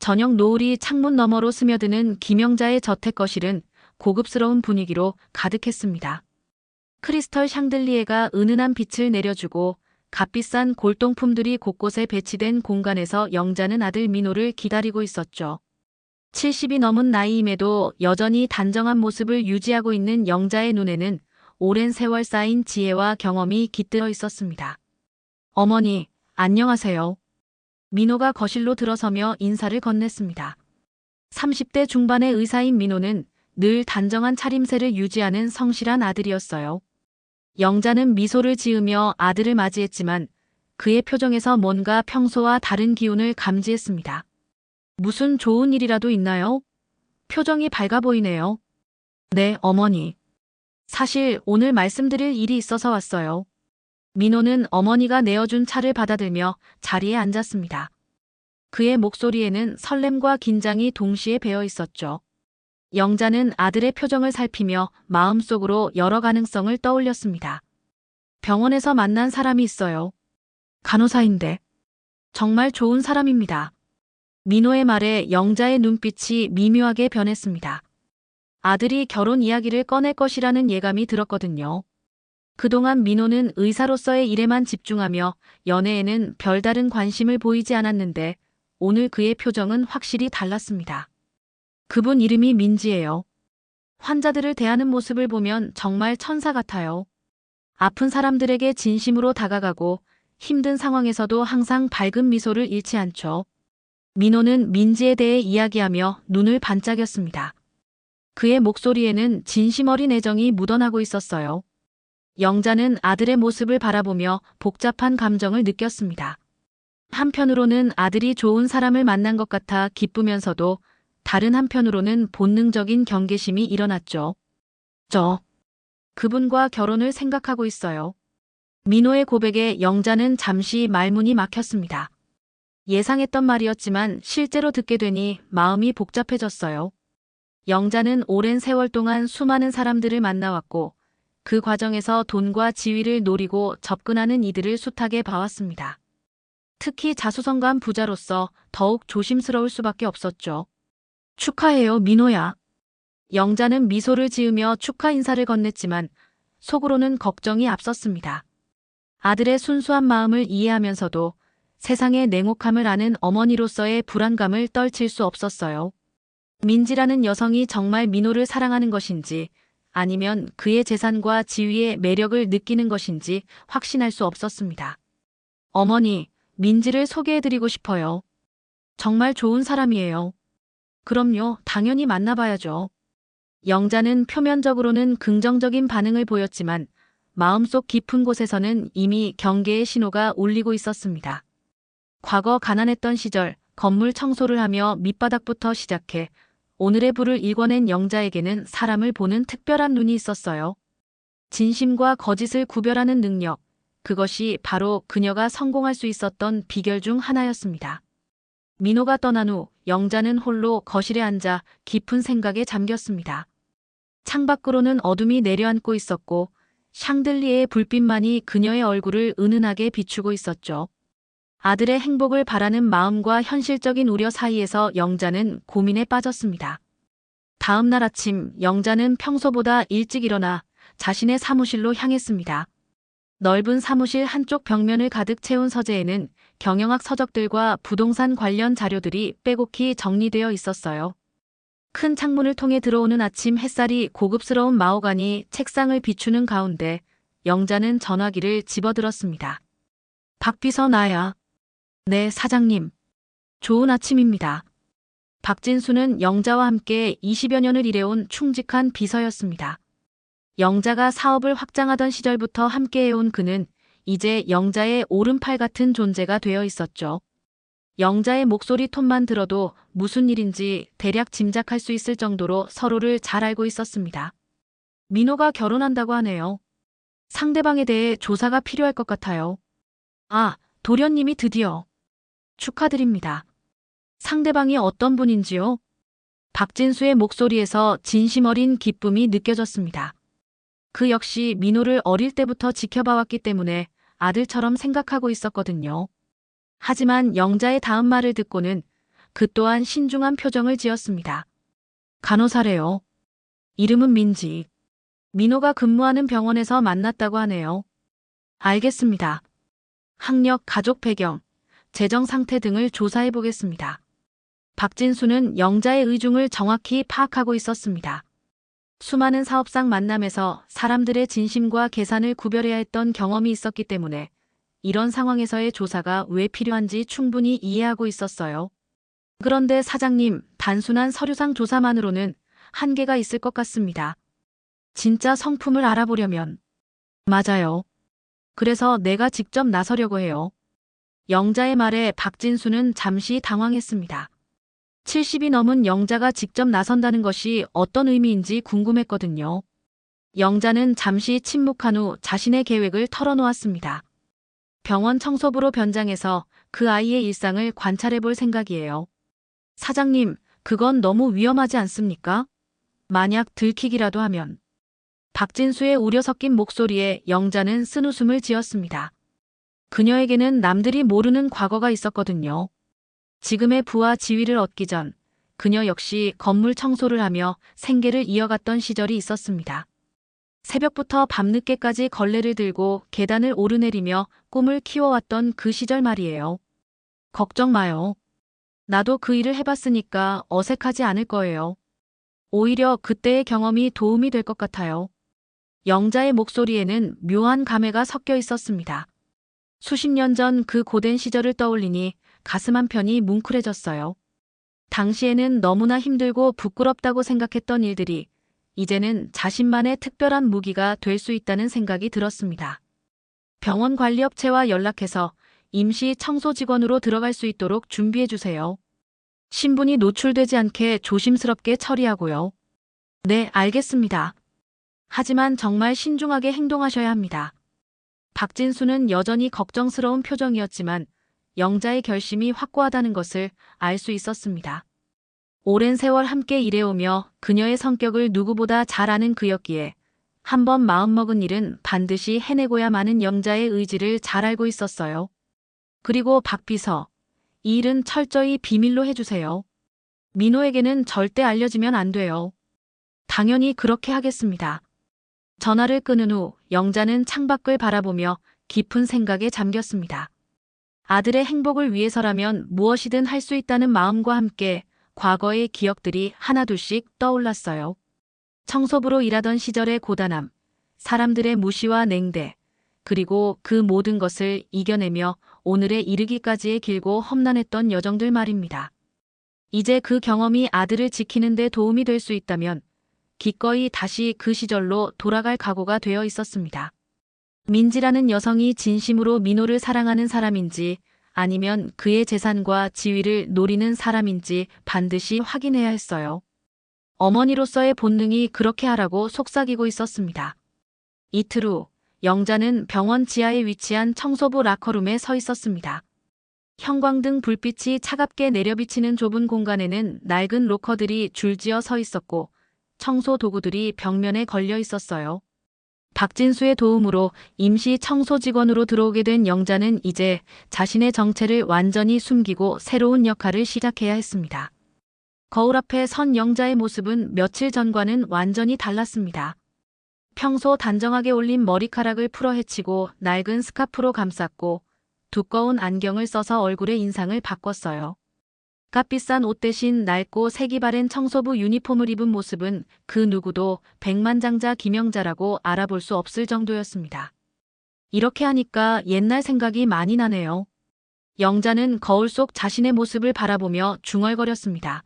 저녁 노을이 창문 너머로 스며드는 김영자의 저택 거실은 고급스러운 분위기로 가득했습니다. 크리스털 샹들리에가 은은한 빛을 내려주고 값비싼 골동품들이 곳곳에 배치된 공간에서 영자는 아들 민호를 기다리고 있었죠. 70이 넘은 나이임에도 여전히 단정한 모습을 유지하고 있는 영자의 눈에는 오랜 세월 쌓인 지혜와 경험이 깃들어 있었습니다. 어머니, 안녕하세요. 민호가 거실로 들어서며 인사를 건넸습니다. 30대 중반의 의사인 민호는 늘 단정한 차림새를 유지하는 성실한 아들이었어요. 영자는 미소를 지으며 아들을 맞이했지만 그의 표정에서 뭔가 평소와 다른 기운을 감지했습니다. 무슨 좋은 일이라도 있나요? 표정이 밝아 보이네요. 네, 어머니. 사실 오늘 말씀드릴 일이 있어서 왔어요. 민호는 어머니가 내어준 차를 받아들며 자리에 앉았습니다. 그의 목소리에는 설렘과 긴장이 동시에 배어 있었죠. 영자는 아들의 표정을 살피며 마음속으로 여러 가능성을 떠올렸습니다. 병원에서 만난 사람이 있어요. 간호사인데. 정말 좋은 사람입니다. 민호의 말에 영자의 눈빛이 미묘하게 변했습니다. 아들이 결혼 이야기를 꺼낼 것이라는 예감이 들었거든요. 그동안 민호는 의사로서의 일에만 집중하며 연애에는 별다른 관심을 보이지 않았는데 오늘 그의 표정은 확실히 달랐습니다. 그분 이름이 민지예요. 환자들을 대하는 모습을 보면 정말 천사 같아요. 아픈 사람들에게 진심으로 다가가고 힘든 상황에서도 항상 밝은 미소를 잃지 않죠. 민호는 민지에 대해 이야기하며 눈을 반짝였습니다. 그의 목소리에는 진심 어린 애정이 묻어나고 있었어요. 영자는 아들의 모습을 바라보며 복잡한 감정을 느꼈습니다. 한편으로는 아들이 좋은 사람을 만난 것 같아 기쁘면서도 다른 한편으로는 본능적인 경계심이 일어났죠. 그분과 결혼을 생각하고 있어요. 민호의 고백에 영자는 잠시 말문이 막혔습니다. 예상했던 말이었지만 실제로 듣게 되니 마음이 복잡해졌어요. 영자는 오랜 세월 동안 수많은 사람들을 만나왔고 그 과정에서 돈과 지위를 노리고 접근하는 이들을 숱하게 봐왔습니다. 특히 자수성가한 부자로서 더욱 조심스러울 수밖에 없었죠. 축하해요, 민호야. 영자는 미소를 지으며 축하 인사를 건넸지만 속으로는 걱정이 앞섰습니다. 아들의 순수한 마음을 이해하면서도 세상의 냉혹함을 아는 어머니로서의 불안감을 떨칠 수 없었어요. 민지라는 여성이 정말 민호를 사랑하는 것인지 아니면 그의 재산과 지위의 매력을 느끼는 것인지 확신할 수 없었습니다. 어머니, 민지를 소개해드리고 싶어요. 정말 좋은 사람이에요. 그럼요, 당연히 만나봐야죠. 영자는 표면적으로는 긍정적인 반응을 보였지만 마음속 깊은 곳에서는 이미 경계의 신호가 울리고 있었습니다. 과거 가난했던 시절 건물 청소를 하며 밑바닥부터 시작해 오늘의 부를 일궈낸 영자에게는 사람을 보는 특별한 눈이 있었어요. 진심과 거짓을 구별하는 능력, 그것이 바로 그녀가 성공할 수 있었던 비결 중 하나였습니다. 민호가 떠난 후 영자는 홀로 거실에 앉아 깊은 생각에 잠겼습니다. 창밖으로는 어둠이 내려앉고 있었고 샹들리에의 불빛만이 그녀의 얼굴을 은은하게 비추고 있었죠. 아들의 행복을 바라는 마음과 현실적인 우려 사이에서 영자는 고민에 빠졌습니다. 다음 날 아침 영자는 평소보다 일찍 일어나 자신의 사무실로 향했습니다. 넓은 사무실 한쪽 벽면을 가득 채운 서재에는 경영학 서적들과 부동산 관련 자료들이 빼곡히 정리되어 있었어요. 큰 창문을 통해 들어오는 아침 햇살이 고급스러운 마호가니 책상을 비추는 가운데 영자는 전화기를 집어들었습니다. 박비서 나야. 네, 사장님. 좋은 아침입니다. 박진수는 영자와 함께 20여 년을 일해온 충직한 비서였습니다. 영자가 사업을 확장하던 시절부터 함께해온 그는 이제 영자의 오른팔 같은 존재가 되어 있었죠. 영자의 목소리 톤만 들어도 무슨 일인지 대략 짐작할 수 있을 정도로 서로를 잘 알고 있었습니다. 민호가 결혼한다고 하네요. 상대방에 대해 조사가 필요할 것 같아요. 아, 도련님이 드디어. 축하드립니다. 상대방이 어떤 분인지요? 박진수의 목소리에서 진심 어린 기쁨이 느껴졌습니다. 그 역시 민호를 어릴 때부터 지켜봐왔기 때문에 아들처럼 생각하고 있었거든요. 하지만 영자의 다음 말을 듣고는 그 또한 신중한 표정을 지었습니다. 간호사래요. 이름은 민지. 민호가 근무하는 병원에서 만났다고 하네요. 알겠습니다. 학력, 가족 배경, 재정 상태 등을 조사해 보겠습니다. 박진수는 영자의 의중을 정확히 파악하고 있었습니다. 수많은 사업상 만남에서 사람들의 진심과 계산을 구별해야 했던 경험이 있었기 때문에 이런 상황에서의 조사가 왜 필요한지 충분히 이해하고 있었어요. 그런데 사장님, 단순한 서류상 조사만으로는 한계가 있을 것 같습니다. 진짜 성품을 알아보려면. 맞아요. 그래서 내가 직접 나서려고 해요. 영자의 말에 박진수는 잠시 당황했습니다. 70이 넘은 영자가 직접 나선다는 것이 어떤 의미인지 궁금했거든요. 영자는 잠시 침묵한 후 자신의 계획을 털어놓았습니다. 병원 청소부로 변장해서 그 아이의 일상을 관찰해 볼 생각이에요. 사장님, 그건 너무 위험하지 않습니까? 만약 들키기라도 하면. 박진수의 우려 섞인 목소리에 영자는 쓴웃음을 지었습니다. 그녀에게는 남들이 모르는 과거가 있었거든요. 지금의 부와 지위를 얻기 전 그녀 역시 건물 청소를 하며 생계를 이어갔던 시절이 있었습니다. 새벽부터 밤늦게까지 걸레를 들고 계단을 오르내리며 꿈을 키워왔던 그 시절 말이에요. 걱정 마요. 나도 그 일을 해봤으니까 어색하지 않을 거예요. 오히려 그때의 경험이 도움이 될 것 같아요. 영자의 목소리에는 묘한 감회가 섞여 있었습니다. 수십 년 전 그 고된 시절을 떠올리니 가슴 한편이 뭉클해졌어요. 당시에는 너무나 힘들고 부끄럽다고 생각했던 일들이 이제는 자신만의 특별한 무기가 될 수 있다는 생각이 들었습니다. 병원 관리업체와 연락해서 임시 청소 직원으로 들어갈 수 있도록 준비해 주세요. 신분이 노출되지 않게 조심스럽게 처리하고요. 네, 알겠습니다. 하지만 정말 신중하게 행동하셔야 합니다. 박진수는 여전히 걱정스러운 표정이었지만 영자의 결심이 확고하다는 것을 알 수 있었습니다. 오랜 세월 함께 일해오며 그녀의 성격을 누구보다 잘 아는 그였기에 한번 마음먹은 일은 반드시 해내고야 마는 영자의 의지를 잘 알고 있었어요. 그리고 박 비서, 이 일은 철저히 비밀로 해주세요. 민호에게는 절대 알려지면 안 돼요. 당연히 그렇게 하겠습니다. 전화를 끊은 후 영자는 창밖을 바라보며 깊은 생각에 잠겼습니다. 아들의 행복을 위해서라면 무엇이든 할 수 있다는 마음과 함께 과거의 기억들이 하나둘씩 떠올랐어요. 청소부로 일하던 시절의 고단함, 사람들의 무시와 냉대, 그리고 그 모든 것을 이겨내며 오늘에 이르기까지의 길고 험난했던 여정들 말입니다. 이제 그 경험이 아들을 지키는 데 도움이 될 수 있다면 기꺼이 다시 그 시절로 돌아갈 각오가 되어 있었습니다. 민지라는 여성이 진심으로 민호를 사랑하는 사람인지 아니면 그의 재산과 지위를 노리는 사람인지 반드시 확인해야 했어요. 어머니로서의 본능이 그렇게 하라고 속삭이고 있었습니다. 이틀 후 영자는 병원 지하에 위치한 청소부 라커룸에 서 있었습니다. 형광등 불빛이 차갑게 내려비치는 좁은 공간에는 낡은 로커들이 줄지어 서 있었고 청소 도구들이 벽면에 걸려 있었어요. 박진수의 도움으로 임시 청소 직원으로 들어오게 된 영자는 이제 자신의 정체를 완전히 숨기고 새로운 역할을 시작해야 했습니다. 거울 앞에 선 영자의 모습은 며칠 전과는 완전히 달랐습니다. 평소 단정하게 올린 머리카락을 풀어 헤치고 낡은 스카프로 감쌌고 두꺼운 안경을 써서 얼굴의 인상을 바꿨어요. 값비싼 옷 대신 낡고 색이 바랜 청소부 유니폼을 입은 모습은 그 누구도 백만장자 김영자라고 알아볼 수 없을 정도였습니다. 이렇게 하니까 옛날 생각이 많이 나네요. 영자는 거울 속 자신의 모습을 바라보며 중얼거렸습니다.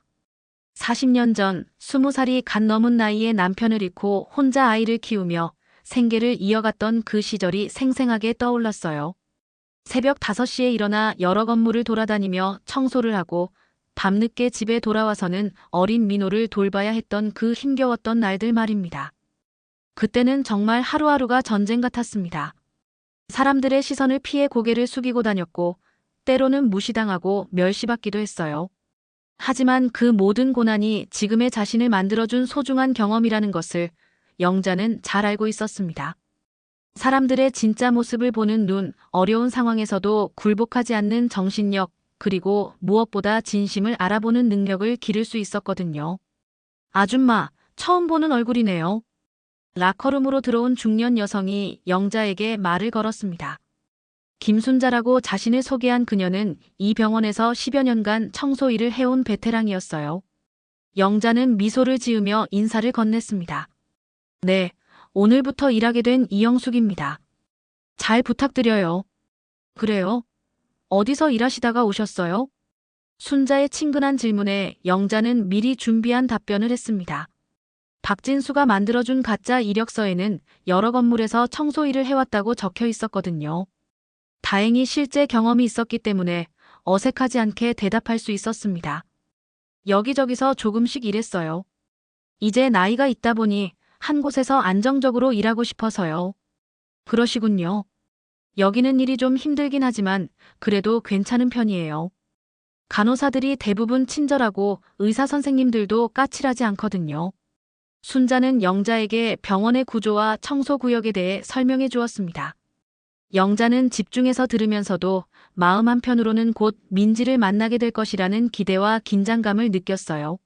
40년 전 20살이 갓 넘은 나이에 남편을 잃고 혼자 아이를 키우며 생계를 이어갔던 그 시절이 생생하게 떠올랐어요. 새벽 5시에 일어나 여러 건물을 돌아다니며 청소를 하고 밤늦게 집에 돌아와서는 어린 민호를 돌봐야 했던 그 힘겨웠던 날들 말입니다. 그때는 정말 하루하루가 전쟁 같았습니다. 사람들의 시선을 피해 고개를 숙이고 다녔고 때로는 무시당하고 멸시받기도 했어요. 하지만 그 모든 고난이 지금의 자신을 만들어준 소중한 경험이라는 것을 영자는 잘 알고 있었습니다. 사람들의 진짜 모습을 보는 눈, 어려운 상황에서도 굴복하지 않는 정신력, 그리고 무엇보다 진심을 알아보는 능력을 기를 수 있었거든요. 아줌마, 처음 보는 얼굴이네요. 라커룸으로 들어온 중년 여성이 영자에게 말을 걸었습니다. 김순자라고 자신을 소개한 그녀는 이 병원에서 10여 년간 청소 일을 해온 베테랑이었어요. 영자는 미소를 지으며 인사를 건넸습니다. 네, 오늘부터 일하게 된 이영숙입니다. 잘 부탁드려요. 그래요? 어디서 일하시다가 오셨어요? 순자의 친근한 질문에 영자는 미리 준비한 답변을 했습니다. 박진수가 만들어준 가짜 이력서에는 여러 건물에서 청소 일을 해왔다고 적혀 있었거든요. 다행히 실제 경험이 있었기 때문에 어색하지 않게 대답할 수 있었습니다. 여기저기서 조금씩 일했어요. 이제 나이가 있다 보니 한 곳에서 안정적으로 일하고 싶어서요. 그러시군요. 여기는 일이 좀 힘들긴 하지만 그래도 괜찮은 편이에요. 간호사들이 대부분 친절하고 의사 선생님들도 까칠하지 않거든요. 순자는 영자에게 병원의 구조와 청소 구역에 대해 설명해 주었습니다. 영자는 집중해서 들으면서도 마음 한편으로는 곧 민지를 만나게 될 것이라는 기대와 긴장감을 느꼈어요.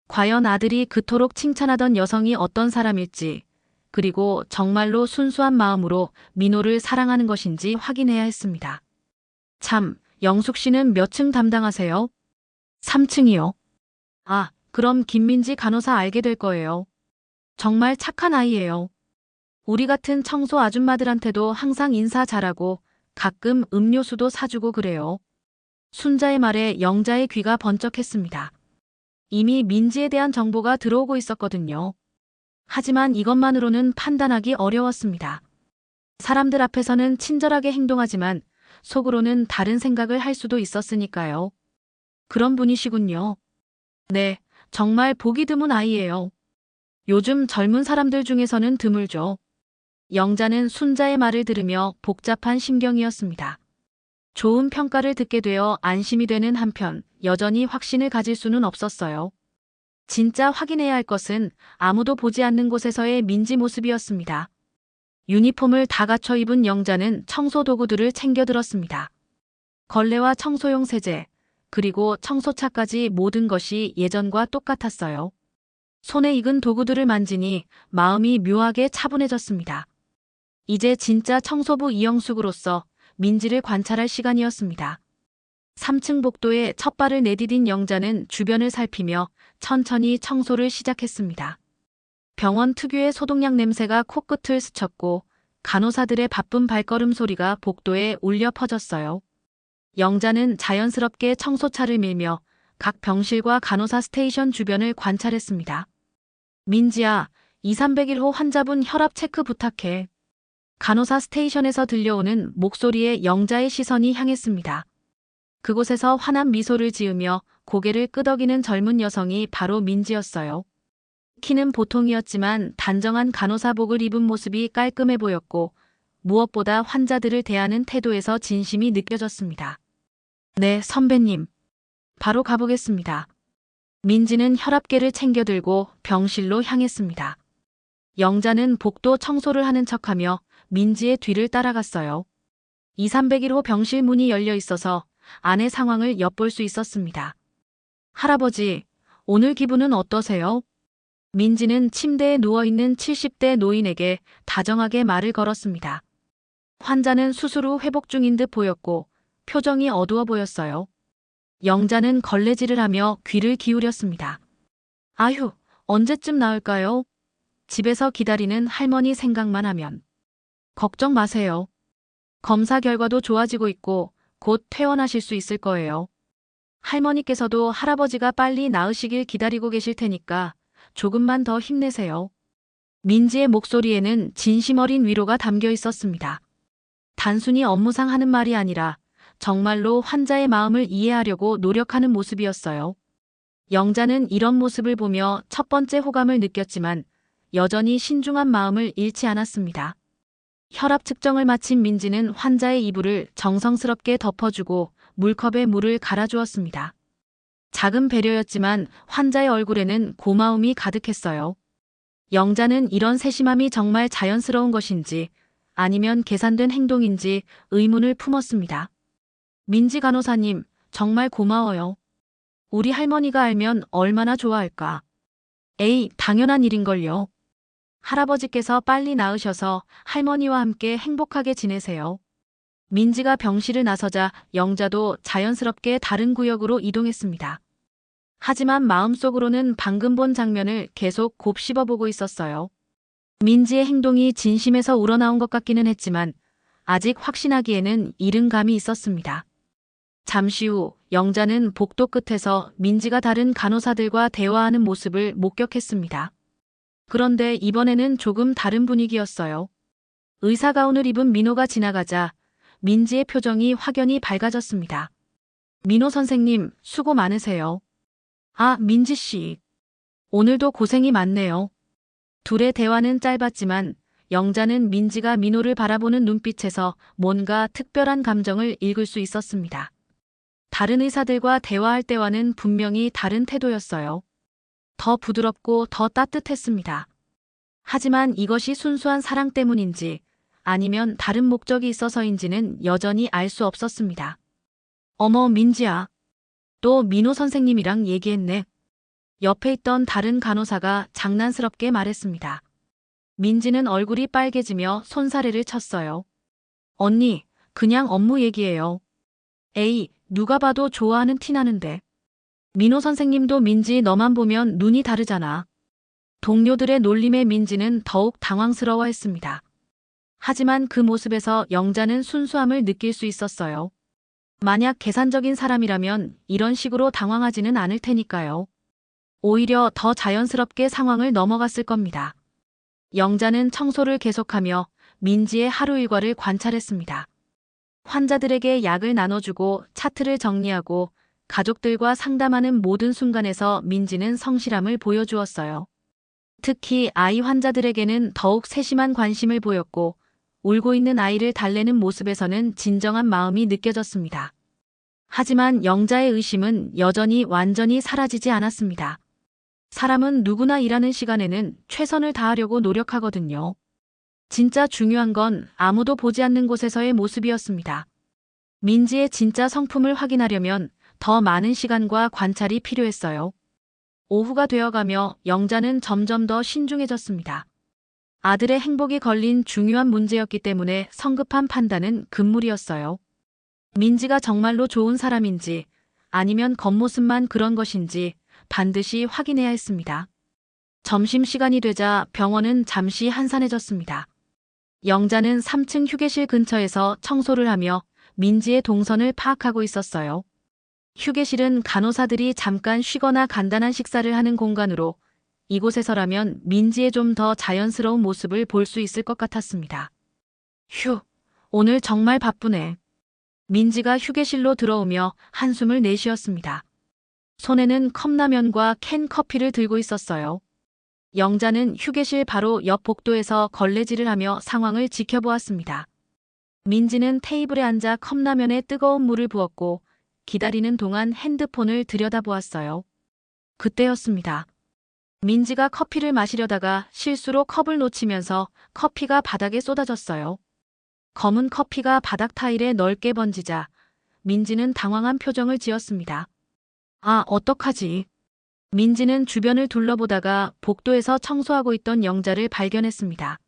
과연 아들이 그토록 칭찬하던 여성이 어떤 사람일지, 그리고 정말로 순수한 마음으로 민호를 사랑하는 것인지 확인해야 했습니다. 참, 영숙 씨는 몇 층 담당하세요? 3층이요. 아, 그럼 김민지 간호사 알게 될 거예요. 정말 착한 아이예요. 우리 같은 청소 아줌마들한테도 항상 인사 잘하고 가끔 음료수도 사주고 그래요. 순자의 말에 영자의 귀가 번쩍했습니다. 이미 민지에 대한 정보가 들어오고 있었거든요. 하지만 이것만으로는 판단하기 어려웠습니다. 사람들 앞에서는 친절하게 행동하지만 속으로는 다른 생각을 할 수도 있었으니까요. 그런 분이시군요. 네, 정말 보기 드문 아이예요. 요즘 젊은 사람들 중에서는 드물죠. 영자는 순자의 말을 들으며 복잡한 심경이었습니다. 좋은 평가를 듣게 되어 안심이 되는 한편 여전히 확신을 가질 수는 없었어요. 진짜 확인해야 할 것은 아무도 보지 않는 곳에서의 민지 모습이었습니다. 유니폼을 다 갖춰 입은 영자는 청소 도구들을 챙겨 들었습니다. 걸레와 청소용 세제, 그리고 청소차까지 모든 것이 예전과 똑같았어요. 손에 익은 도구들을 만지니 마음이 묘하게 차분해졌습니다. 이제 진짜 청소부 이영숙으로서 민지를 관찰할 시간이었습니다. 3층 복도에 첫 발을 내디딘 영자는 주변을 살피며 천천히 청소를 시작했습니다. 병원 특유의 소독약 냄새가 코끝을 스쳤고 간호사들의 바쁜 발걸음 소리가 복도에 울려 퍼졌어요. 영자는 자연스럽게 청소차를 밀며 각 병실과 간호사 스테이션 주변을 관찰했습니다. 민지야, 2301호 환자분 혈압 체크 부탁해. 간호사 스테이션에서 들려오는 목소리에 영자의 시선이 향했습니다. 그곳에서 환한 미소를 지으며 고개를 끄덕이는 젊은 여성이 바로 민지였어요. 키는 보통이었지만 단정한 간호사복을 입은 모습이 깔끔해 보였고 무엇보다 환자들을 대하는 태도에서 진심이 느껴졌습니다. 네, 선배님. 바로 가보겠습니다. 민지는 혈압계를 챙겨 들고 병실로 향했습니다. 영자는 복도 청소를 하는 척하며 민지의 뒤를 따라갔어요. 2301호 병실 문이 열려 있어서 안의 상황을 엿볼 수 있었습니다. 할아버지, 오늘 기분은 어떠세요? 민지는 침대에 누워있는 70대 노인에게 다정하게 말을 걸었습니다. 환자는 수술 후 회복 중인 듯 보였고 표정이 어두워 보였어요. 영자는 걸레질을 하며 귀를 기울였습니다. 아휴, 언제쯤 나을까요? 집에서 기다리는 할머니 생각만 하면. 걱정 마세요. 검사 결과도 좋아지고 있고 곧 퇴원하실 수 있을 거예요. 할머니께서도 할아버지가 빨리 나으시길 기다리고 계실 테니까 조금만 더 힘내세요. 민지의 목소리에는 진심 어린 위로가 담겨 있었습니다. 단순히 업무상 하는 말이 아니라 정말로 환자의 마음을 이해하려고 노력하는 모습이었어요. 영자는 이런 모습을 보며 첫 번째 호감을 느꼈지만 여전히 신중한 마음을 잃지 않았습니다. 혈압 측정을 마친 민지는 환자의 이불을 정성스럽게 덮어주고 물컵에 물을 갈아주었습니다. 작은 배려였지만 환자의 얼굴에는 고마움이 가득했어요. 영자는 이런 세심함이 정말 자연스러운 것인지 아니면 계산된 행동인지 의문을 품었습니다. 민지 간호사님, 정말 고마워요. 우리 할머니가 알면 얼마나 좋아할까. 에이, 당연한 일인걸요. 할아버지께서 빨리 나으셔서 할머니와 함께 행복하게 지내세요. 민지가 병실을 나서자 영자도 자연스럽게 다른 구역으로 이동했습니다. 하지만 마음속으로는 방금 본 장면을 계속 곱씹어보고 있었어요. 민지의 행동이 진심에서 우러나온 것 같기는 했지만 아직 확신하기에는 이른 감이 있었습니다. 잠시 후 영자는 복도 끝에서 민지가 다른 간호사들과 대화하는 모습을 목격했습니다. 그런데 이번에는 조금 다른 분위기였어요. 의사 가운을 입은 민호가 지나가자 민지의 표정이 확연히 밝아졌습니다. 민호 선생님, 수고 많으세요. 아, 민지 씨. 오늘도 고생이 많네요. 둘의 대화는 짧았지만 영자는 민지가 민호를 바라보는 눈빛에서 뭔가 특별한 감정을 읽을 수 있었습니다. 다른 의사들과 대화할 때와는 분명히 다른 태도였어요. 더 부드럽고 더 따뜻했습니다. 하지만 이것이 순수한 사랑 때문인지 아니면 다른 목적이 있어서인지는 여전히 알 수 없었습니다. 어머, 민지야. 또 민호 선생님이랑 얘기했네. 옆에 있던 다른 간호사가 장난스럽게 말했습니다. 민지는 얼굴이 빨개지며 손사래를 쳤어요. 언니, 그냥 업무 얘기예요. 에이, 누가 봐도 좋아하는 티 나는데. 민호 선생님도 민지 너만 보면 눈이 다르잖아. 동료들의 놀림에 민지는 더욱 당황스러워했습니다. 하지만 그 모습에서 영자는 순수함을 느낄 수 있었어요. 만약 계산적인 사람이라면 이런 식으로 당황하지는 않을 테니까요. 오히려 더 자연스럽게 상황을 넘어갔을 겁니다. 영자는 청소를 계속하며 민지의 하루 일과를 관찰했습니다. 환자들에게 약을 나눠주고 차트를 정리하고 가족들과 상담하는 모든 순간에서 민지는 성실함을 보여주었어요. 특히 아이 환자들에게는 더욱 세심한 관심을 보였고 울고 있는 아이를 달래는 모습에서는 진정한 마음이 느껴졌습니다. 하지만 영자의 의심은 여전히 완전히 사라지지 않았습니다. 사람은 누구나 일하는 시간에는 최선을 다하려고 노력하거든요. 진짜 중요한 건 아무도 보지 않는 곳에서의 모습이었습니다. 민지의 진짜 성품을 확인하려면 더 많은 시간과 관찰이 필요했어요. 오후가 되어가며 영자는 점점 더 신중해졌습니다. 아들의 행복이 걸린 중요한 문제였기 때문에 성급한 판단은 금물이었어요. 민지가 정말로 좋은 사람인지 아니면 겉모습만 그런 것인지 반드시 확인해야 했습니다. 점심시간이 되자 병원은 잠시 한산해졌습니다. 영자는 3층 휴게실 근처에서 청소를 하며 민지의 동선을 파악하고 있었어요. 휴게실은 간호사들이 잠깐 쉬거나 간단한 식사를 하는 공간으로 이곳에서라면 민지의 좀 더 자연스러운 모습을 볼 수 있을 것 같았습니다. 휴, 오늘 정말 바쁘네. 민지가 휴게실로 들어오며 한숨을 내쉬었습니다. 손에는 컵라면과 캔 커피를 들고 있었어요. 영자는 휴게실 바로 옆 복도에서 걸레질을 하며 상황을 지켜보았습니다. 민지는 테이블에 앉아 컵라면에 뜨거운 물을 부었고 기다리는 동안 핸드폰을 들여다보았어요. 그때였습니다. 민지가 커피를 마시려다가 실수로 컵을 놓치면서 커피가 바닥에 쏟아졌어요. 검은 커피가 바닥 타일에 넓게 번지자 민지는 당황한 표정을 지었습니다. 아, 어떡하지? 민지는 주변을 둘러보다가 복도에서 청소하고 있던 영자를 발견했습니다.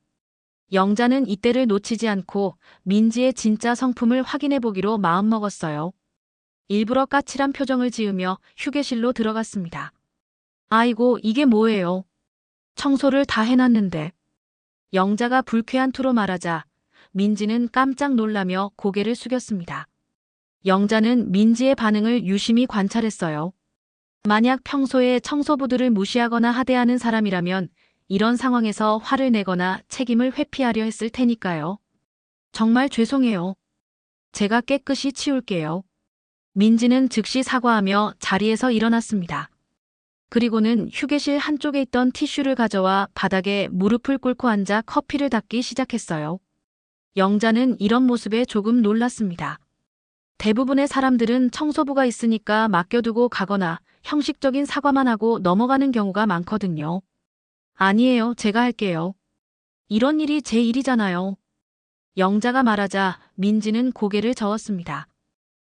영자는 이때를 놓치지 않고 민지의 진짜 성품을 확인해 보기로 마음먹었어요. 일부러 까칠한 표정을 지으며 휴게실로 들어갔습니다. 아이고, 이게 뭐예요? 청소를 다 해놨는데. 영자가 불쾌한 투로 말하자 민지는 깜짝 놀라며 고개를 숙였습니다. 영자는 민지의 반응을 유심히 관찰했어요. 만약 평소에 청소부들을 무시하거나 하대하는 사람이라면 이런 상황에서 화를 내거나 책임을 회피하려 했을 테니까요. 정말 죄송해요. 제가 깨끗이 치울게요. 민지는 즉시 사과하며 자리에서 일어났습니다. 그리고는 휴게실 한쪽에 있던 티슈를 가져와 바닥에 무릎을 꿇고 앉아 커피를 닦기 시작했어요. 영자는 이런 모습에 조금 놀랐습니다. 대부분의 사람들은 청소부가 있으니까 맡겨두고 가거나 형식적인 사과만 하고 넘어가는 경우가 많거든요. 아니에요, 제가 할게요. 이런 일이 제 일이잖아요. 영자가 말하자 민지는 고개를 저었습니다.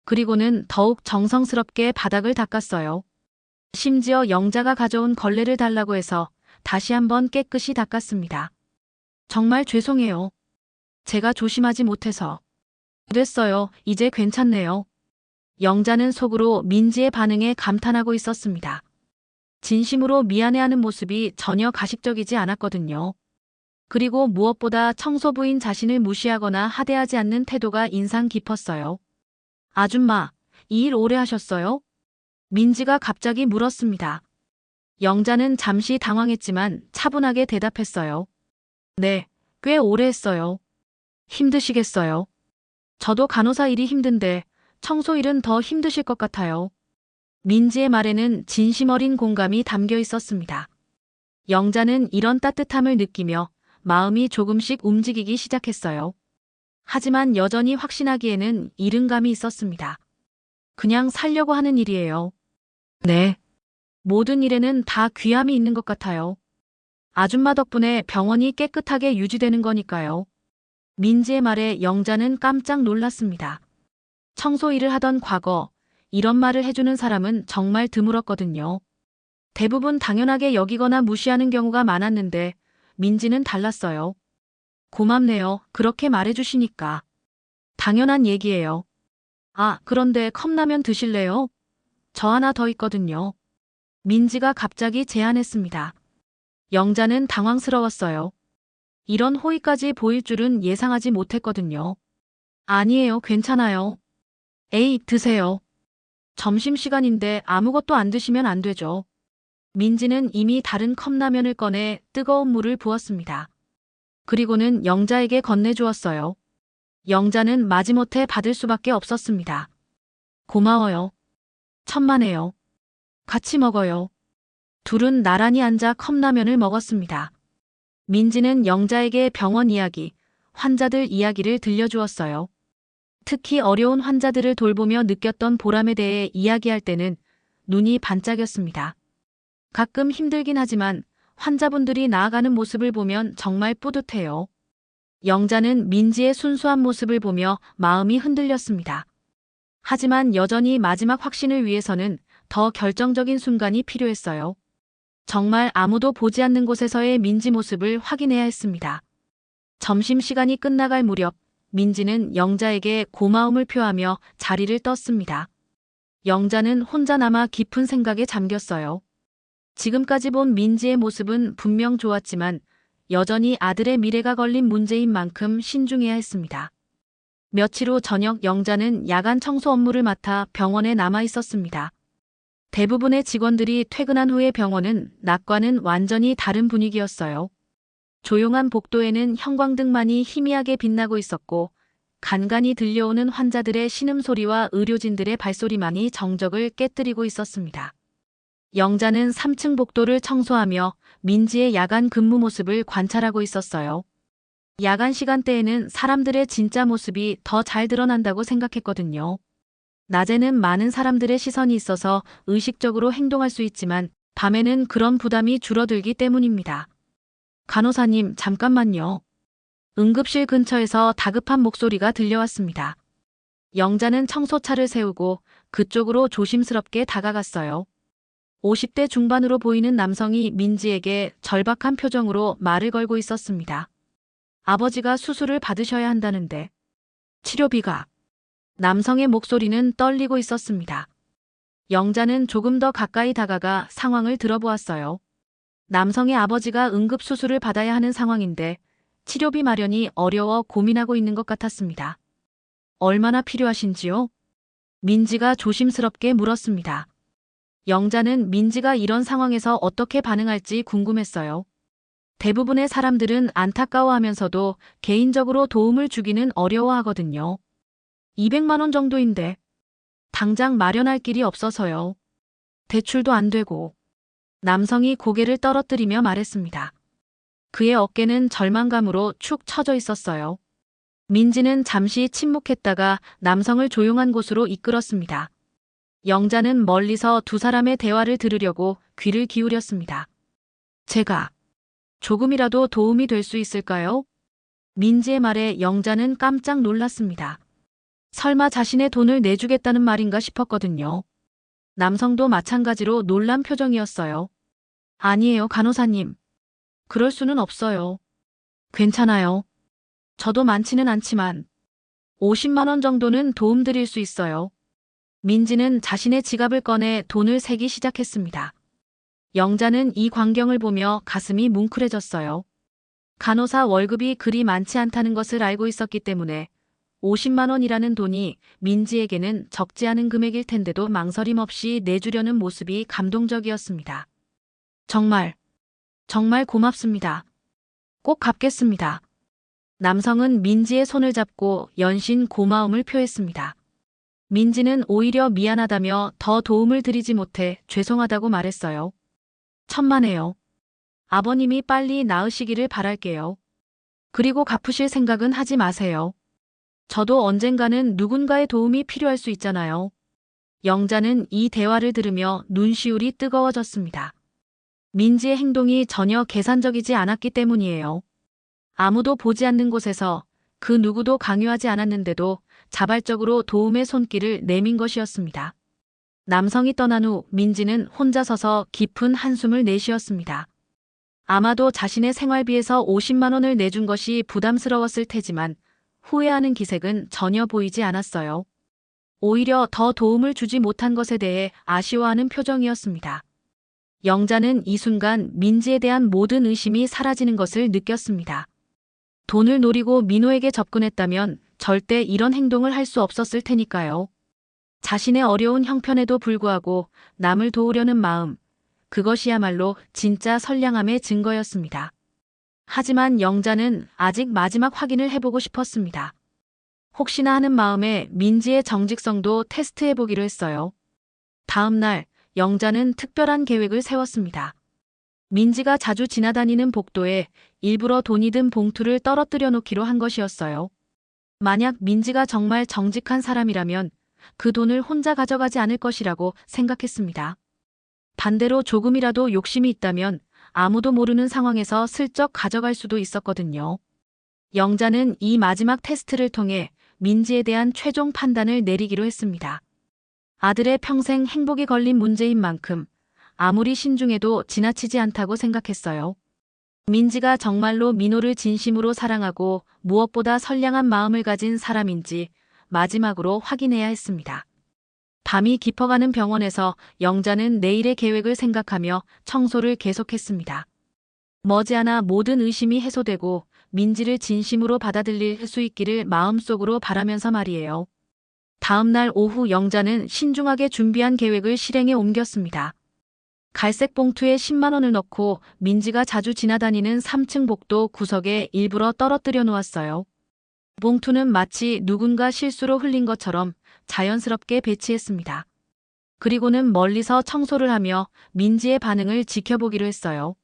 그리고는 더욱 정성스럽게 바닥을 닦았어요. 심지어 영자가 가져온 걸레를 달라고 해서 다시 한번 깨끗이 닦았습니다. 정말 죄송해요. 제가 조심하지 못해서. 됐어요. 이제 괜찮네요. 영자는 속으로 민지의 반응에 감탄하고 있었습니다. 진심으로 미안해하는 모습이 전혀 가식적이지 않았거든요. 그리고 무엇보다 청소부인 자신을 무시하거나 하대하지 않는 태도가 인상 깊었어요. 아줌마, 이 일 오래 하셨어요? 민지가 갑자기 물었습니다. 영자는 잠시 당황했지만 차분하게 대답했어요. 네, 꽤 오래 했어요. 힘드시겠어요? 저도 간호사 일이 힘든데 청소 일은 더 힘드실 것 같아요. 민지의 말에는 진심 어린 공감이 담겨 있었습니다. 영자는 이런 따뜻함을 느끼며 마음이 조금씩 움직이기 시작했어요. 하지만 여전히 확신하기에는 이른 감이 있었습니다. 그냥 살려고 하는 일이에요. 네. 모든 일에는 다 귀함이 있는 것 같아요. 아줌마 덕분에 병원이 깨끗하게 유지되는 거니까요. 민지의 말에 영자는 깜짝 놀랐습니다. 청소 일을 하던 과거, 이런 말을 해주는 사람은 정말 드물었거든요. 대부분 당연하게 여기거나 무시하는 경우가 많았는데 민지는 달랐어요. 고맙네요. 그렇게 말해주시니까. 당연한 얘기예요. 아, 그런데 컵라면 드실래요? 저 하나 더 있거든요. 민지가 갑자기 제안했습니다. 영자는 당황스러웠어요. 이런 호의까지 보일 줄은 예상하지 못했거든요. 아니에요, 괜찮아요. 에이, 드세요. 점심시간인데 아무것도 안 드시면 안 되죠. 민지는 이미 다른 컵라면을 꺼내 뜨거운 물을 부었습니다. 그리고는 영자에게 건네주었어요. 영자는 마지못해 받을 수밖에 없었습니다. 고마워요. 천만에요. 같이 먹어요. 둘은 나란히 앉아 컵라면을 먹었습니다. 민지는 영자에게 병원 이야기, 환자들 이야기를 들려주었어요. 특히 어려운 환자들을 돌보며 느꼈던 보람에 대해 이야기할 때는 눈이 반짝였습니다. 가끔 힘들긴 하지만 환자분들이 나아가는 모습을 보면 정말 뿌듯해요. 영자는 민지의 순수한 모습을 보며 마음이 흔들렸습니다. 하지만 여전히 마지막 확신을 위해서는 더 결정적인 순간이 필요했어요. 정말 아무도 보지 않는 곳에서의 민지 모습을 확인해야 했습니다. 점심시간이 끝나갈 무렵 민지는 영자에게 고마움을 표하며 자리를 떴습니다. 영자는 혼자 남아 깊은 생각에 잠겼어요. 지금까지 본 민지의 모습은 분명 좋았지만 여전히 아들의 미래가 걸린 문제인 만큼 신중해야 했습니다. 며칠 후 저녁 영자는 야간 청소 업무를 맡아 병원에 남아 있었습니다. 대부분의 직원들이 퇴근한 후의 병원은 낮과는 완전히 다른 분위기였어요. 조용한 복도에는 형광등만이 희미하게 빛나고 있었고 간간이 들려오는 환자들의 신음소리와 의료진들의 발소리만이 정적을 깨뜨리고 있었습니다. 영자는 3층 복도를 청소하며 민지의 야간 근무 모습을 관찰하고 있었어요. 야간 시간대에는 사람들의 진짜 모습이 더 잘 드러난다고 생각했거든요. 낮에는 많은 사람들의 시선이 있어서 의식적으로 행동할 수 있지만 밤에는 그런 부담이 줄어들기 때문입니다. 간호사님, 잠깐만요. 응급실 근처에서 다급한 목소리가 들려왔습니다. 영자는 청소차를 세우고 그쪽으로 조심스럽게 다가갔어요. 50대 중반으로 보이는 남성이 민지에게 절박한 표정으로 말을 걸고 있었습니다. 아버지가 수술을 받으셔야 한다는데 치료비가. 남성의 목소리는 떨리고 있었습니다. 영자는 조금 더 가까이 다가가 상황을 들어보았어요. 남성의 아버지가 응급수술을 받아야 하는 상황인데 치료비 마련이 어려워 고민하고 있는 것 같았습니다. 얼마나 필요하신지요? 민지가 조심스럽게 물었습니다. 영자는 민지가 이런 상황에서 어떻게 반응할지 궁금했어요. 대부분의 사람들은 안타까워하면서도 개인적으로 도움을 주기는 어려워하거든요. 200만 원 정도인데 당장 마련할 길이 없어서요. 대출도 안 되고. 남성이 고개를 떨어뜨리며 말했습니다. 그의 어깨는 절망감으로 축 처져 있었어요. 민지는 잠시 침묵했다가 남성을 조용한 곳으로 이끌었습니다. 영자는 멀리서 두 사람의 대화를 들으려고 귀를 기울였습니다. 제가 조금이라도 도움이 될 수 있을까요? 민지의 말에 영자는 깜짝 놀랐습니다. 설마 자신의 돈을 내주겠다는 말인가 싶었거든요. 남성도 마찬가지로 놀란 표정이었어요. 아니에요, 간호사님. 그럴 수는 없어요. 괜찮아요. 저도 많지는 않지만 50만 원 정도는 도움드릴 수 있어요. 민지는 자신의 지갑을 꺼내 돈을 세기 시작했습니다. 영자는 이 광경을 보며 가슴이 뭉클해졌어요. 간호사 월급이 그리 많지 않다는 것을 알고 있었기 때문에 50만 원이라는 돈이 민지에게는 적지 않은 금액일 텐데도 망설임 없이 내주려는 모습이 감동적이었습니다. 정말 고맙습니다. 꼭 갚겠습니다. 남성은 민지의 손을 잡고 연신 고마움을 표했습니다. 민지는 오히려 미안하다며 더 도움을 드리지 못해 죄송하다고 말했어요. 천만에요. 아버님이 빨리 나으시기를 바랄게요. 그리고 갚으실 생각은 하지 마세요. 저도 언젠가는 누군가의 도움이 필요할 수 있잖아요. 영자는 이 대화를 들으며 눈시울이 뜨거워졌습니다. 민지의 행동이 전혀 계산적이지 않았기 때문이에요. 아무도 보지 않는 곳에서 그 누구도 강요하지 않았는데도 자발적으로 도움의 손길을 내민 것이었습니다. 남성이 떠난 후 민지는 혼자 서서 깊은 한숨을 내쉬었습니다. 아마도 자신의 생활비에서 50만 원을 내준 것이 부담스러웠을 테지만 후회하는 기색은 전혀 보이지 않았어요. 오히려 더 도움을 주지 못한 것에 대해 아쉬워하는 표정이었습니다. 영자는 이 순간 민지에 대한 모든 의심이 사라지는 것을 느꼈습니다. 돈을 노리고 민호에게 접근했다면 절대 이런 행동을 할 수 없었을 테니까요. 자신의 어려운 형편에도 불구하고 남을 도우려는 마음, 그것이야말로 진짜 선량함의 증거였습니다. 하지만 영자는 아직 마지막 확인을 해보고 싶었습니다. 혹시나 하는 마음에 민지의 정직성도 테스트해보기로 했어요. 다음 날 영자는 특별한 계획을 세웠습니다. 민지가 자주 지나다니는 복도에 일부러 돈이 든 봉투를 떨어뜨려 놓기로 한 것이었어요. 만약 민지가 정말 정직한 사람이라면 그 돈을 혼자 가져가지 않을 것이라고 생각했습니다. 반대로 조금이라도 욕심이 있다면 아무도 모르는 상황에서 슬쩍 가져갈 수도 있었거든요. 영자는 이 마지막 테스트를 통해 민지에 대한 최종 판단을 내리기로 했습니다. 아들의 평생 행복이 걸린 문제인 만큼 아무리 신중해도 지나치지 않다고 생각했어요. 민지가 정말로 민호를 진심으로 사랑하고 무엇보다 선량한 마음을 가진 사람인지 마지막으로 확인해야 했습니다. 밤이 깊어가는 병원에서 영자는 내일의 계획을 생각하며 청소를 계속했습니다. 머지않아 모든 의심이 해소되고 민지를 진심으로 받아들일 수 있기를 마음속으로 바라면서 말이에요. 다음 날 오후 영자는 신중하게 준비한 계획을 실행에 옮겼습니다. 갈색 봉투에 10만 원을 넣고 민지가 자주 지나다니는 3층 복도 구석에 일부러 떨어뜨려 놓았어요. 봉투는 마치 누군가 실수로 흘린 것처럼 자연스럽게 배치했습니다. 그리고는 멀리서 청소를 하며 민지의 반응을 지켜보기로 했어요.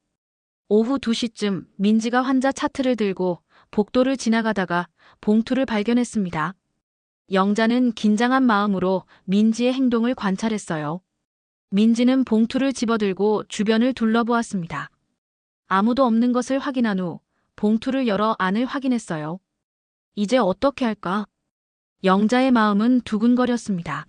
오후 2시쯤 민지가 환자 차트를 들고 복도를 지나가다가 봉투를 발견했습니다. 영자는 긴장한 마음으로 민지의 행동을 관찰했어요. 민지는 봉투를 집어들고 주변을 둘러보았습니다. 아무도 없는 것을 확인한 후 봉투를 열어 안을 확인했어요. 이제 어떻게 할까? 영자의 마음은 두근거렸습니다.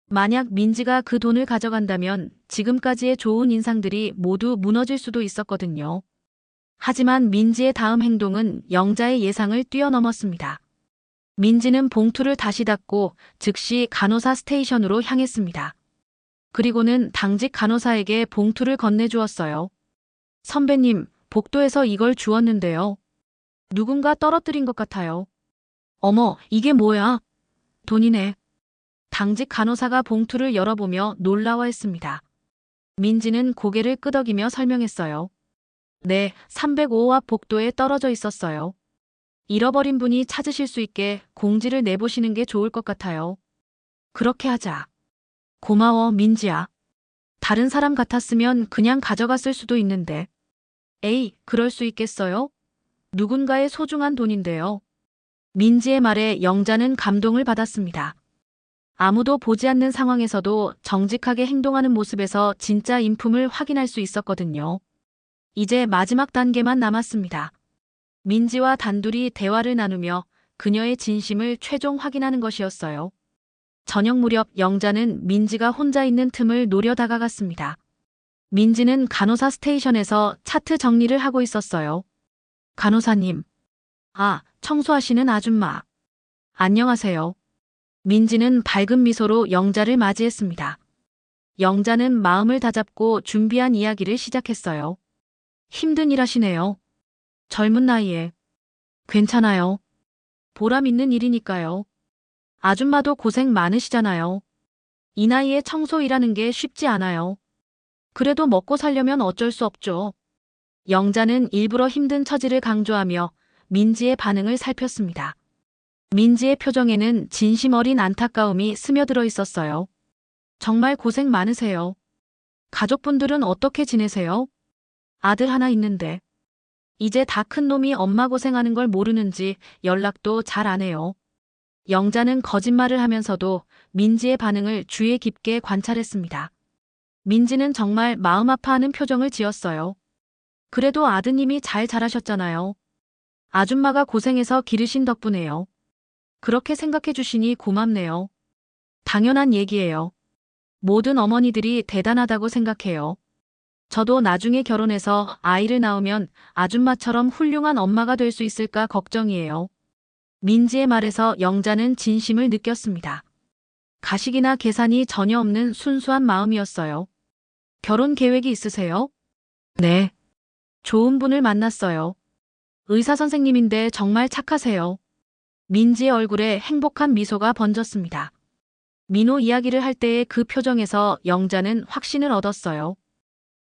만약 민지가 그 돈을 가져간다면 지금까지의 좋은 인상들이 모두 무너질 수도 있었거든요. 하지만 민지의 다음 행동은 영자의 예상을 뛰어넘었습니다. 민지는 봉투를 다시 닫고 즉시 간호사 스테이션으로 향했습니다. 그리고는 당직 간호사에게 봉투를 건네주었어요. 선배님, 복도에서 이걸 주웠는데요. 누군가 떨어뜨린 것 같아요. 어머, 이게 뭐야? 돈이네. 당직 간호사가 봉투를 열어보며 놀라워했습니다. 민지는 고개를 끄덕이며 설명했어요. 네, 305 앞 복도에 떨어져 있었어요. 잃어버린 분이 찾으실 수 있게 공지를 내보시는 게 좋을 것 같아요. 그렇게 하자. 고마워, 민지야. 다른 사람 같았으면 그냥 가져갔을 수도 있는데. 에이, 그럴 수 있겠어요? 누군가의 소중한 돈인데요. 민지의 말에 영자는 감동을 받았습니다. 아무도 보지 않는 상황에서도 정직하게 행동하는 모습에서 진짜 인품을 확인할 수 있었거든요. 이제 마지막 단계만 남았습니다. 민지와 단둘이 대화를 나누며 그녀의 진심을 최종 확인하는 것이었어요. 저녁 무렵 영자는 민지가 혼자 있는 틈을 노려 다가갔습니다. 민지는 간호사 스테이션에서 차트 정리를 하고 있었어요. 간호사님. 아, 청소하시는 아줌마. 안녕하세요. 민지는 밝은 미소로 영자를 맞이했습니다. 영자는 마음을 다잡고 준비한 이야기를 시작했어요. 힘든 일 하시네요. 젊은 나이에. 괜찮아요. 보람 있는 일이니까요. 아줌마도 고생 많으시잖아요. 이 나이에 청소 일하는 게 쉽지 않아요. 그래도 먹고 살려면 어쩔 수 없죠. 영자는 일부러 힘든 처지를 강조하며 민지의 반응을 살폈습니다. 민지의 표정에는 진심 어린 안타까움이 스며들어 있었어요. 정말 고생 많으세요. 가족분들은 어떻게 지내세요? 아들 하나 있는데. 이제 다 큰 놈이 엄마 고생하는 걸 모르는지 연락도 잘 안 해요. 영자는 거짓말을 하면서도 민지의 반응을 주의 깊게 관찰했습니다. 민지는 정말 마음 아파하는 표정을 지었어요. 그래도 아드님이 잘 자라셨잖아요. 아줌마가 고생해서 기르신 덕분에요. 그렇게 생각해 주시니 고맙네요. 당연한 얘기예요. 모든 어머니들이 대단하다고 생각해요. 저도 나중에 결혼해서 아이를 낳으면 아줌마처럼 훌륭한 엄마가 될 수 있을까 걱정이에요. 민지의 말에서 영자는 진심을 느꼈습니다. 가식이나 계산이 전혀 없는 순수한 마음이었어요. 결혼 계획이 있으세요? 네. 좋은 분을 만났어요. 의사 선생님인데 정말 착하세요. 민지의 얼굴에 행복한 미소가 번졌습니다. 민호 이야기를 할 때의 그 표정에서 영자는 확신을 얻었어요.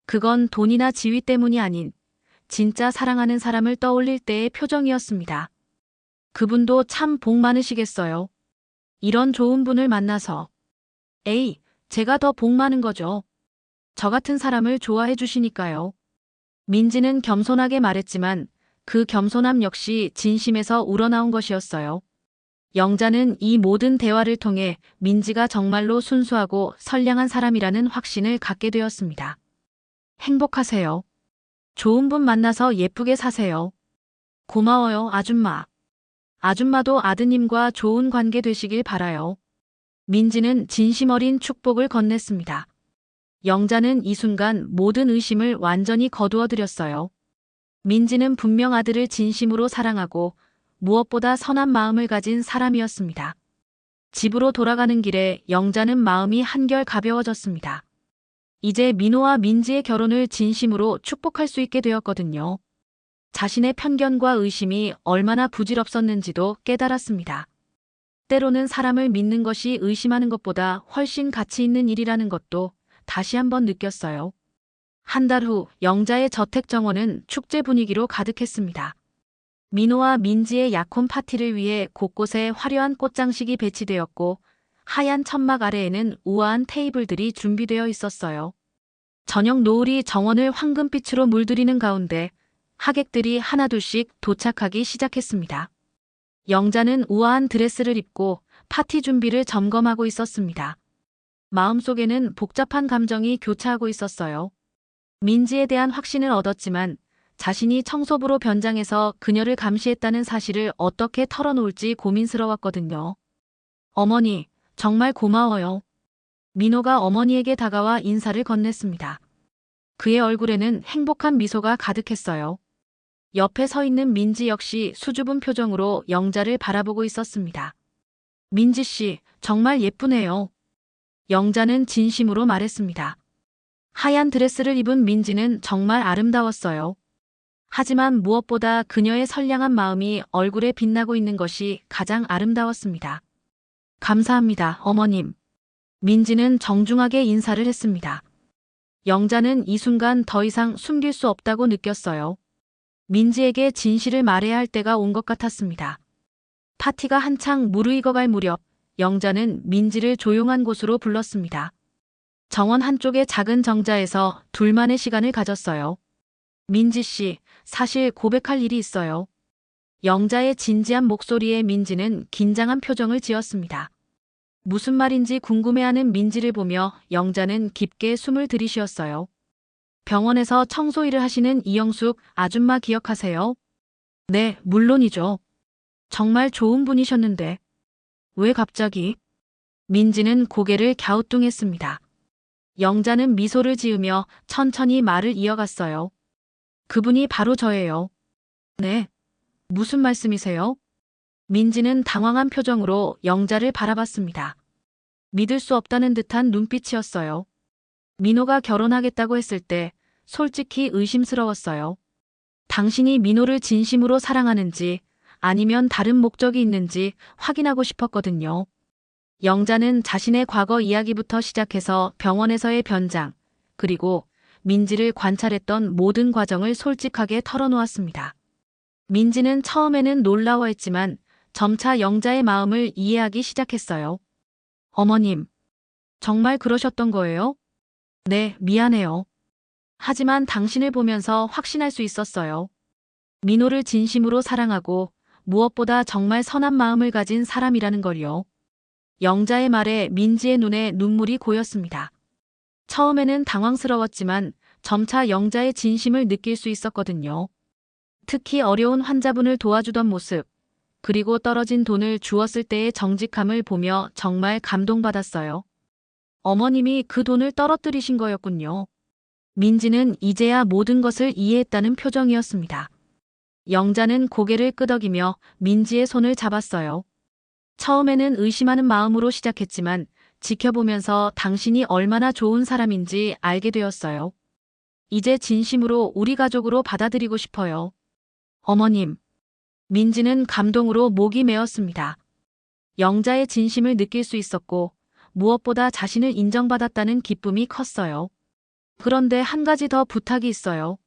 그건 돈이나 지위 때문이 아닌 진짜 사랑하는 사람을 떠올릴 때의 표정이었습니다. 그분도 참 복 많으시겠어요. 이런 좋은 분을 만나서. 에이, 제가 더 복 많은 거죠. 저 같은 사람을 좋아해 주시니까요. 민지는 겸손하게 말했지만 그 겸손함 역시 진심에서 우러나온 것이었어요. 영자는 이 모든 대화를 통해 민지가 정말로 순수하고 선량한 사람이라는 확신을 갖게 되었습니다. 행복하세요. 좋은 분 만나서 예쁘게 사세요. 고마워요, 아줌마. 아줌마도 아드님과 좋은 관계 되시길 바라요. 민지는 진심 어린 축복을 건넸습니다. 영자는 이 순간 모든 의심을 완전히 거두어들였어요. 민지는 분명 아들을 진심으로 사랑하고 무엇보다 선한 마음을 가진 사람이었습니다. 집으로 돌아가는 길에 영자는 마음이 한결 가벼워졌습니다. 이제 민호와 민지의 결혼을 진심으로 축복할 수 있게 되었거든요. 자신의 편견과 의심이 얼마나 부질없었는지도 깨달았습니다. 때로는 사람을 믿는 것이 의심하는 것보다 훨씬 가치 있는 일이라는 것도 다시 한번 느꼈어요. 한 달 후 영자의 저택 정원은 축제 분위기로 가득했습니다. 민호와 민지의 약혼 파티를 위해 곳곳에 화려한 꽃장식이 배치되었고 하얀 천막 아래에는 우아한 테이블들이 준비되어 있었어요. 저녁 노을이 정원을 황금빛으로 물들이는 가운데 하객들이 하나둘씩 도착하기 시작했습니다. 영자는 우아한 드레스를 입고 파티 준비를 점검하고 있었습니다. 마음속에는 복잡한 감정이 교차하고 있었어요. 민지에 대한 확신을 얻었지만 자신이 청소부로 변장해서 그녀를 감시했다는 사실을 어떻게 털어놓을지 고민스러웠거든요. 어머니, 정말 고마워요. 민호가 어머니에게 다가와 인사를 건넸습니다. 그의 얼굴에는 행복한 미소가 가득했어요. 옆에 서 있는 민지 역시 수줍은 표정으로 영자를 바라보고 있었습니다. 민지 씨, 정말 예쁘네요. 영자는 진심으로 말했습니다. 하얀 드레스를 입은 민지는 정말 아름다웠어요. 하지만 무엇보다 그녀의 선량한 마음이 얼굴에 빛나고 있는 것이 가장 아름다웠습니다. 감사합니다, 어머님. 민지는 정중하게 인사를 했습니다. 영자는 이 순간 더 이상 숨길 수 없다고 느꼈어요. 민지에게 진실을 말해야 할 때가 온 것 같았습니다. 파티가 한창 무르익어갈 무렵 영자는 민지를 조용한 곳으로 불렀습니다. 정원 한쪽의 작은 정자에서 둘만의 시간을 가졌어요. 민지 씨, 사실 고백할 일이 있어요. 영자의 진지한 목소리에 민지는 긴장한 표정을 지었습니다. 무슨 말인지 궁금해하는 민지를 보며 영자는 깊게 숨을 들이쉬었어요. 병원에서 청소 일을 하시는 이영숙 아줌마 기억하세요? 네, 물론이죠. 정말 좋은 분이셨는데. 왜 갑자기? 민지는 고개를 갸우뚱했습니다. 영자는 미소를 지으며 천천히 말을 이어갔어요. 그분이 바로 저예요. 네. 무슨 말씀이세요? 민지는 당황한 표정으로 영자를 바라봤습니다. 믿을 수 없다는 듯한 눈빛이었어요. 민호가 결혼하겠다고 했을 때 솔직히 의심스러웠어요. 당신이 민호를 진심으로 사랑하는지 아니면 다른 목적이 있는지 확인하고 싶었거든요. 영자는 자신의 과거 이야기부터 시작해서 병원에서의 변장, 그리고 민지를 관찰했던 모든 과정을 솔직하게 털어놓았습니다. 민지는 처음에는 놀라워했지만 점차 영자의 마음을 이해하기 시작했어요. 어머님, 정말 그러셨던 거예요? 네, 미안해요. 하지만 당신을 보면서 확신할 수 있었어요. 민호를 진심으로 사랑하고 무엇보다 정말 선한 마음을 가진 사람이라는 걸요. 영자의 말에 민지의 눈에 눈물이 고였습니다. 처음에는 당황스러웠지만 점차 영자의 진심을 느낄 수 있었거든요. 특히 어려운 환자분을 도와주던 모습, 그리고 떨어진 돈을 주었을 때의 정직함을 보며 정말 감동받았어요. 어머님이 그 돈을 떨어뜨리신 거였군요. 민지는 이제야 모든 것을 이해했다는 표정이었습니다. 영자는 고개를 끄덕이며 민지의 손을 잡았어요. 처음에는 의심하는 마음으로 시작했지만 지켜보면서 당신이 얼마나 좋은 사람인지 알게 되었어요. 이제 진심으로 우리 가족으로 받아들이고 싶어요. 어머님. 민지는 감동으로 목이 메었습니다. 영자의 진심을 느낄 수 있었고 무엇보다 자신을 인정받았다는 기쁨이 컸어요. 그런데 한 가지 더 부탁이 있어요.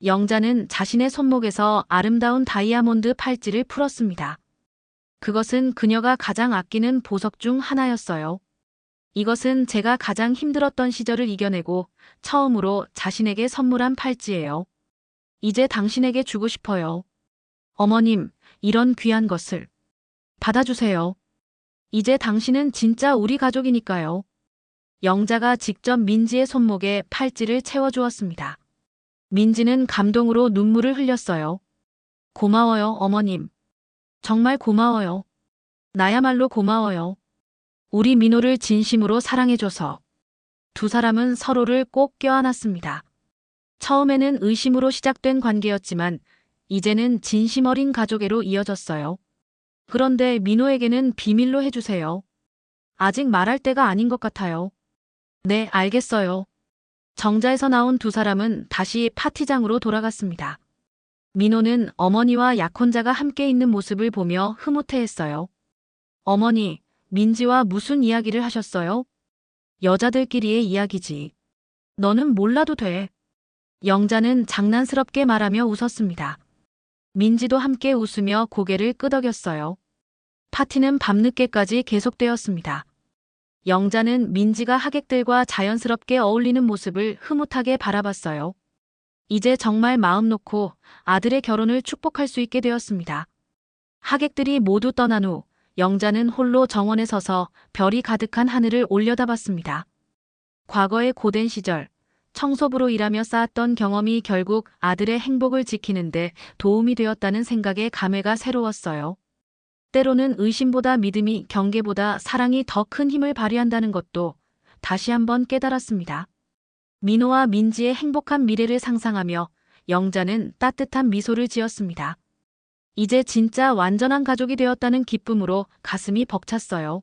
영자는 자신의 손목에서 아름다운 다이아몬드 팔찌를 풀었습니다. 그것은 그녀가 가장 아끼는 보석 중 하나였어요. 이것은 제가 가장 힘들었던 시절을 이겨내고 처음으로 자신에게 선물한 팔찌예요. 이제 당신에게 주고 싶어요. 어머님, 이런 귀한 것을 받아주세요. 이제 당신은 진짜 우리 가족이니까요. 영자가 직접 민지의 손목에 팔찌를 채워주었습니다. 민지는 감동으로 눈물을 흘렸어요. 고마워요, 어머님. 정말 고마워요. 나야말로 고마워요. 우리 민호를 진심으로 사랑해줘서. 두 사람은 서로를 꼭 껴안았습니다. 처음에는 의심으로 시작된 관계였지만 이제는 진심 어린 가족애로 이어졌어요. 그런데 민호에게는 비밀로 해주세요. 아직 말할 때가 아닌 것 같아요. 네, 알겠어요. 정자에서 나온 두 사람은 다시 파티장으로 돌아갔습니다. 민호는 어머니와 약혼자가 함께 있는 모습을 보며 흐뭇해했어요. 어머니, 민지와 무슨 이야기를 하셨어요? 여자들끼리의 이야기지. 너는 몰라도 돼. 영자는 장난스럽게 말하며 웃었습니다. 민지도 함께 웃으며 고개를 끄덕였어요. 파티는 밤늦게까지 계속되었습니다. 영자는 민지가 하객들과 자연스럽게 어울리는 모습을 흐뭇하게 바라봤어요. 이제 정말 마음 놓고 아들의 결혼을 축복할 수 있게 되었습니다. 하객들이 모두 떠난 후 영자는 홀로 정원에 서서 별이 가득한 하늘을 올려다봤습니다. 과거의 고된 시절, 청소부로 일하며 쌓았던 경험이 결국 아들의 행복을 지키는데 도움이 되었다는 생각에 감회가 새로웠어요. 때로는 의심보다 믿음이, 경계보다 사랑이 더 큰 힘을 발휘한다는 것도 다시 한번 깨달았습니다. 민호와 민지의 행복한 미래를 상상하며 영자는 따뜻한 미소를 지었습니다. 이제 진짜 완전한 가족이 되었다는 기쁨으로 가슴이 벅찼어요.